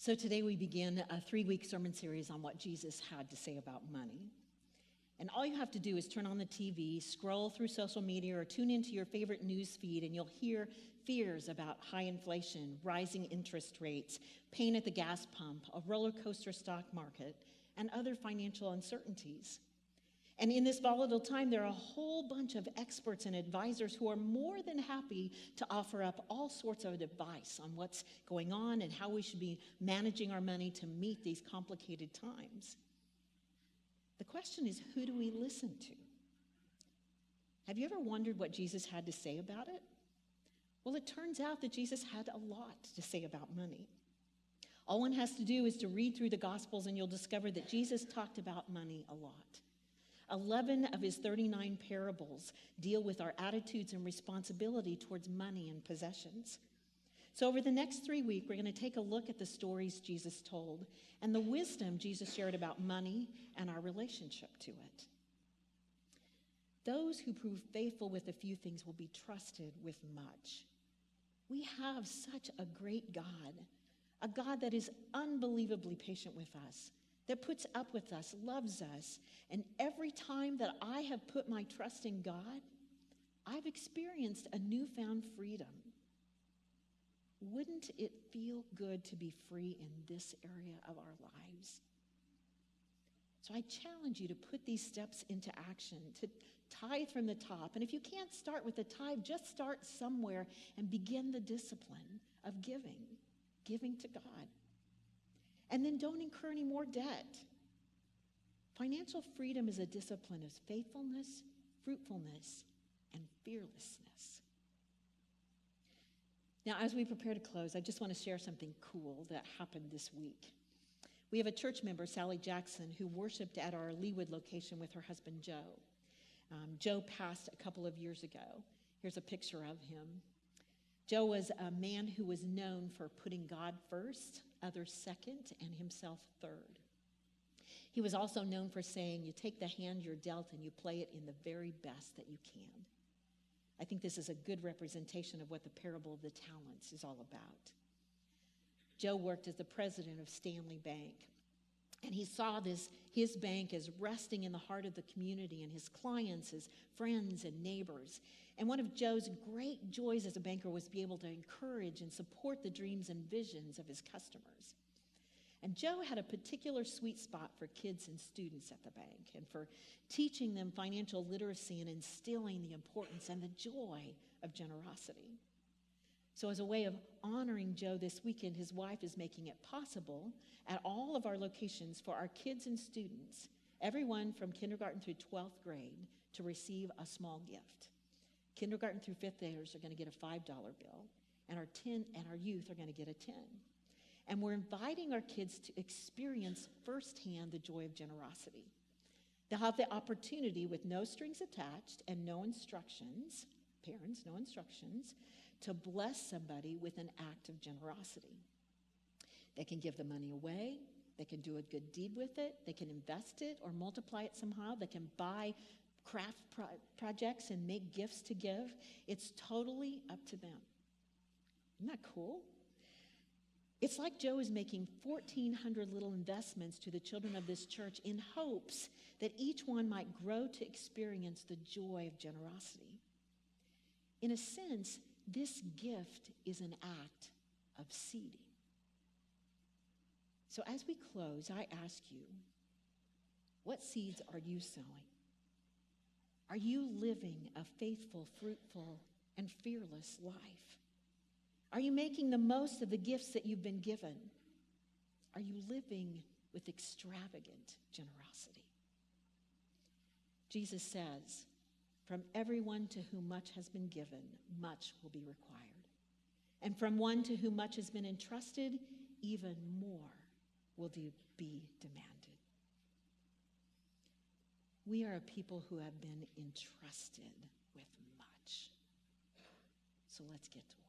So today we begin a 3-week sermon series on what Jesus had to say about money. And all you have to do is turn on the TV, scroll through social media, or tune into your favorite news feed, and you'll hear fears about high inflation, rising interest rates, pain at the gas pump, a roller coaster stock market, and other financial uncertainties. And in this volatile time, there are a whole bunch of experts and advisors who are more than happy to offer up all sorts of advice on what's going on and how we should be managing our money to meet these complicated times. The question is, who do we listen to? Have you ever wondered what Jesus had to say about it? Well, it turns out that Jesus had a lot to say about money. All one has to do is to read through the Gospels, and you'll discover that Jesus talked about money a lot. 11 of his 39 parables deal with our attitudes and responsibility towards money and possessions. So over the next 3 weeks, we're going to take a look at the stories Jesus told and the wisdom Jesus shared about money and our relationship to it. Those who prove faithful with a few things will be trusted with much. We have such a great God, a God that is unbelievably patient with us, that puts up with us, loves us. And every time that I have put my trust in God, I've experienced a newfound freedom. Wouldn't it feel good to be free in this area of our lives? So I challenge you to put these steps into action, to tithe from the top. And if you can't start with the tithe, just start somewhere and begin the discipline of giving to God. And then don't incur any more debt. Financial freedom is a discipline of faithfulness, fruitfulness, and fearlessness. Now, as we prepare to close, I just want to share something cool that happened this week. We have a church member, Sally Jackson, who worshiped at our Leawood location with her husband, Joe. Joe passed a couple of years ago. Here's a picture of him. Joe was a man who was known for putting God first, others second, and himself third. He was also known for saying, you take the hand you're dealt and you play it in the very best that you can. I think this is a good representation of what the parable of the talents is all about. Joe worked as the president of Stanley Bank, and he saw his bank as resting in the heart of the community and his clients, his friends and neighbors. And one of Joe's great joys as a banker was to be able to encourage and support the dreams and visions of his customers. And Joe had a particular sweet spot for kids and students at the bank and for teaching them financial literacy and instilling the importance and the joy of generosity. So as a way of honoring Joe this weekend, his wife is making it possible at all of our locations for our kids and students, everyone from kindergarten through 12th grade, to receive a small gift. Kindergarten through 5th graders are going to get a $5 bill, and our youth are going to get a 10. And we're inviting our kids to experience firsthand the joy of generosity. They'll have the opportunity with no strings attached and no instructions, parents, no instructions, to bless somebody with an act of generosity. They can give the money away. They can do a good deed with it. They can invest it or multiply it somehow. They can buy craft projects and make gifts to give. It's totally up to them. Isn't that cool? It's like Joe is making 1,400 little investments to the children of this church in hopes that each one might grow to experience the joy of generosity. In a sense, this gift is an act of seeding. So as we close, I ask you, what seeds are you sowing? Are you living a faithful, fruitful, and fearless life? Are you making the most of the gifts that you've been given? Are you living with extravagant generosity? Jesus says, from everyone to whom much has been given, much will be required. And from one to whom much has been entrusted, even more will be demanded. We are a people who have been entrusted with much. So let's get to it.